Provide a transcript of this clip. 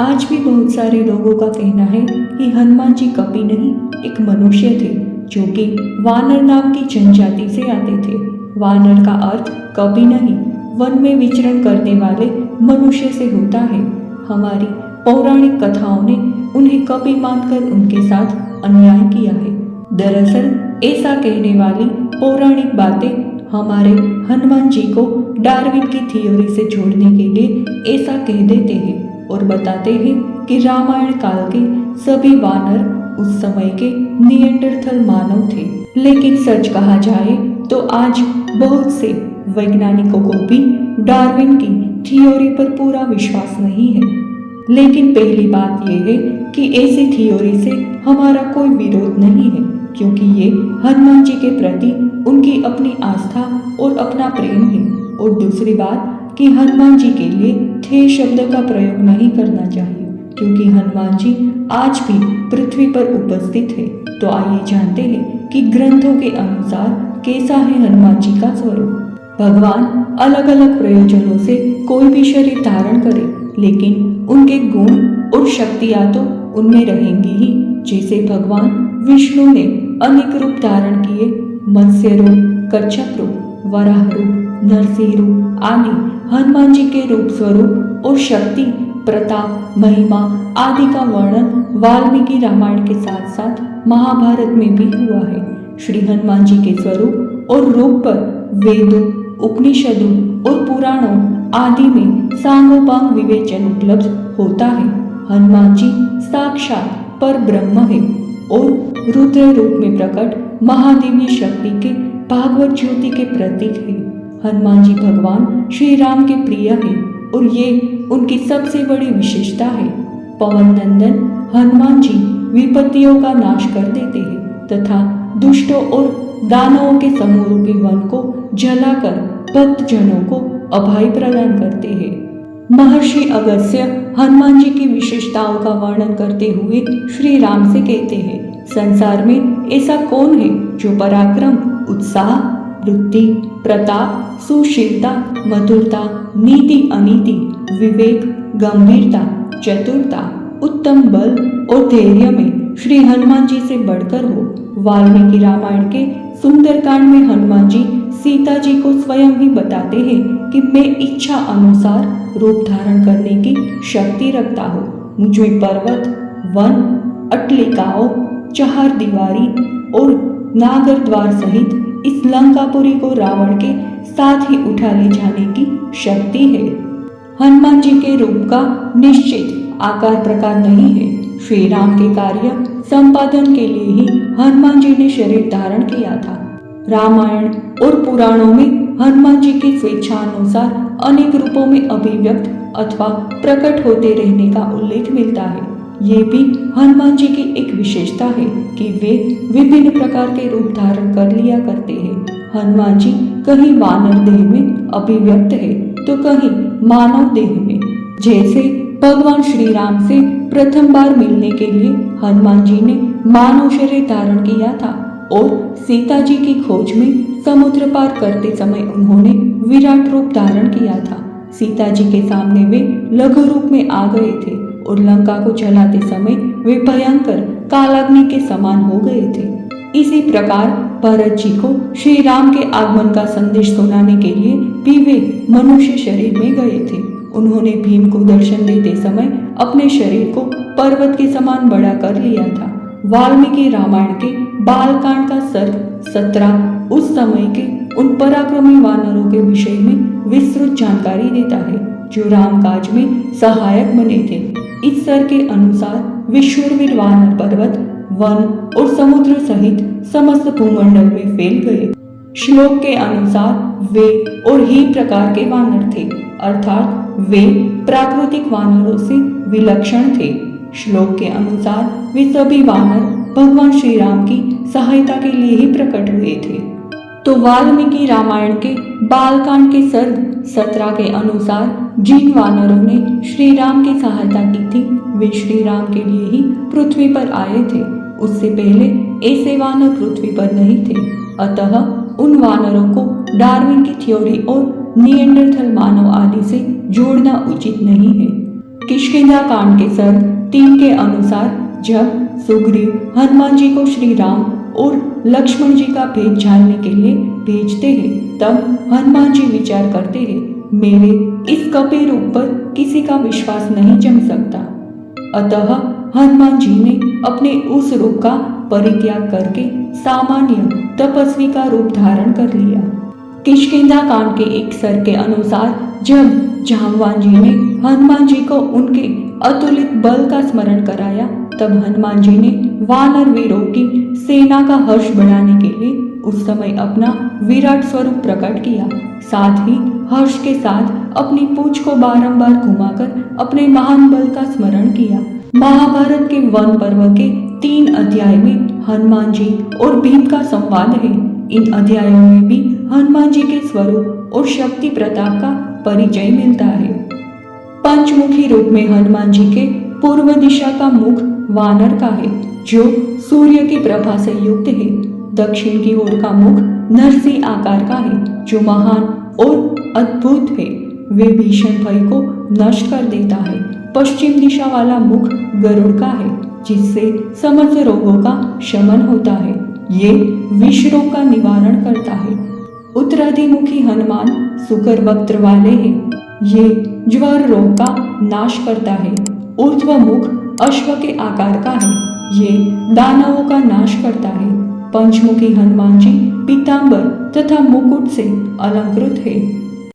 आज भी बहुत सारे लोगों का कहना है कि हनुमान जी कभी नहीं एक मनुष्य थे जो कि वानर नाम की जनजाति से आते थे। वानर का अर्थ कभी नहीं वन में विचरण करने वाले मनुष्य से होता है। हमारी पौराणिक कथाओं ने उन्हें कभी मानकर उनके साथ अन्याय किया है। दरअसल ऐसा कहने वाली पौराणिक बातें हमारे हनुमान जी को डार्विन की थ्योरी से जोड़ने के लिए ऐसा कह देते हैं और बताते हैं कि रामायण काल के सभी वानर उस समय के निएंडरथल मानव थे। लेकिन सच कहा जाए तो आज बहुत से वैज्ञानिकों को भी डार्विन की थ्योरी पर पूरा विश्वास नहीं है। लेकिन पहली बात यह है कि ऐसी थ्योरी से हमारा कोई विरोध नहीं है, क्योंकि ये हनुमान जी के प्रति उनकी अपनी आस्था और अपना प्रेम है। और दूसरी बात कि हनुमान जी के लिए थे शब्द का प्रयोग नहीं करना चाहिए, क्योंकि हनुमान जी आज भी पृथ्वी पर उपस्थित है। तो आइए जानते हैं कि ग्रंथों के अनुसार कैसा है हनुमान जी का स्वरूप। भगवान अलग अलग प्रयोजनों से कोई भी शरीर धारण करे, लेकिन उनके गुण और शक्तियां तो उनमें रहेंगी ही। जैसे भगवान विष्णु ने अनेक रूप धारण किए, मत्स्य रूप, कच्छप रूप, वराह रूप, नरसिंह रूप आदि हनुमान जी के रूप स्वरूप और शक्ति, प्रताप, महिमा आदि का वर्णन वाल्मीकि रामायण के साथ साथ महाभारत में भी हुआ है। श्री हनुमान जी के स्वरूप और रूप पर वेदों, उपनिषदों और पुराणों आदि में सांगोपांग विवेचन उपलब्ध होता है। हनुमान जी साक्षात पर ब्रह्म है और रुद्र रूप में प्रकट महादेवी शक्ति के भागवत ज्योति के प्रतीक है। हनुमान जी भगवान श्री राम के प्रिय है और ये उनकी सबसे बड़ी विशेषता है। पवन नंदन हनुमान जी विपत्तियों का नाश कर देते हैं तथा दुष्टों और दानवों के समूह रूपी वन को जलाकर भक्त जनों को अभय प्रदान करते हैं। महर्षि अगस्त्य हनुमान जी की विशेषताओं का वर्णन करते हुए श्री राम से कहते हैं, संसार में ऐसा कौन है जो पराक्रम, उत्साह, बुद्धि, प्रताप, सुशीलता, मधुरता, नीति अनीति, विवेक, गंभीरता, चतुरता, उत्तम बल और धैर्य में श्री हनुमान जी से बढ़कर हो। वाल्मीकि रामायण के सुंदरकांड में हनुमान जी सीता जी को स्वयं ही बताते हैं कि मैं इच्छा अनुसार रूप धारण करने की शक्ति रखता हूँ। मुझे पर्वत, वन, अट्लिकाओं, चार दीवारी और नागर द्वार सहित इस लंकापुरी को रावण के साथ ही उठा ले जाने की शक्ति है। हनुमान जी के रूप का निश्चित आकार प्रकार नहीं है। श्री राम के कार्य संपादन के लिए ही हनुमान जी ने शरीर धारण किया था। रामायण और पुराणों में हनुमान जी की स्वेच्छानुसार अनेक रूपों में अभिव्यक्त अथवा प्रकट होते रहने का उल्लेख मिलता है। ये भी हनुमान जी की एक विशेषता है कि वे विभिन्न प्रकार के रूप धारण कर लिया करते हैं। हनुमान जी कहीं वानर देह में अभिव्यक्त है तो कहीं मानव देह में। जैसे भगवान श्री राम से प्रथम बार मिलने के लिए हनुमान जी ने मानव शरीर धारण किया था और सीता जी की खोज में समुद्र पार करते समय उन्होंने विराट रूप धारण किया था। सीता जी के सामने वे लघु रूप में आ गए थे और लंका को जलाते समय वे भयंकर कालाग्नि के समान हो गए थे। इसी प्रकार भरत जी को श्री राम के आगमन का संदेश सुनाने के लिए भी वे मनुष्य शरीर में गए थे। उन्होंने भीम को दर्शन देते समय अपने शरीर को पर्वत के समान बड़ा कर लिया था। वाल्मीकि रामायण के बालकांड का सर्ग 17 उस समय के उन पराक्रमी वानरों के विषय में विस्तृत जानकारी देता है जो रामकाज में सहायक बने थे। इस सर्ग के अनुसार वे शूरवीर वानर पर्वत, वन और समुद्र सहित समस्त भूमंडल में फैल गए। श्लोक के अनुसार वे और ही प्रकार के वानर थे, अर्थात वे प्राकृतिक वानरों से विलक्षण थे। श्लोक के अनुसार वे सभी वानर भगवान श्री राम की सहायता के लिए ही प्रकट हुए थे। तो वाल्मीकि रामायण के बालकांड के सर्ग 17 के अनुसार जिन वानरों ने श्री राम की सहायता की थी वे श्री राम के लिए ही पृथ्वी पर आए थे। उससे पहले ऐसे वानर पृथ्वी पर नहीं थे। अतः उन वानरों को डार्विन की थ्योरी और निएंडरथल मानव आदि से जोड़ना उचित नहीं है। किष्किंधा कांड के सर्ग 3 के अनुसार जब सुग्रीव हनुमान जी को श्री राम और लक्ष्मण जी का भेद जानने के लिए भेजते हैं, तब हनुमान जी विचार करते हैं, मेरे इस कपि रूप पर किसी का विश्वास नहीं जम सकता। अतः हनुमान जी ने अपने उस रूप का परित्याग करके सामान्य तपस्वी का रूप धारण कर लिया। किष्किंधा कांड के एक सर्ग के अनुसार जब जांबवान जी ने हनुमान जी को उनके अतुलित बल का स्मरण कराया, तब हनुमान जी ने वानर वीरों की सेना का हर्ष बढ़ाने के लिए उस समय अपना विराट स्वरूप प्रकट किया। साथ ही हर्ष के साथ अपनी पूंछ को बारंबार घुमाकर अपने महान बल का स्मरण किया। महाभारत के वन पर्व के 3 अध्याय में हनुमान जी और भीम का संवाद है। इन अध्यायों में भी हनुमान जी के स्वरूप और शक्ति प्रताप का परिचय मिलता है। पंचमुखी रूप में हनुमान जी के पूर्व दिशा का मुख वानर का है, जो सूर्य की प्रभा से युक्त है। दक्षिण की ओर का मुख नरसिंह आकार का है, जो महान और अद्भुत है। वे भीषण भय को नष्ट कर देता है। पश्चिम दिशा वाला मुख गरुड़ का है, जिससे समस्त रोगों का शमन होता है। ये विष रोग का निवारण करता है। उत्तराधिमुखी हनुमान सुकर वक्त्र वाले हैं। ये ज्वर रोग का नाश करता है। ऊर्ध्व मुख अश्व के आकार का है। ये दानवों का नाश करता है। पंचमुखी हनुमान जी पीतांबर तथा मुकुट से अलंकृत है।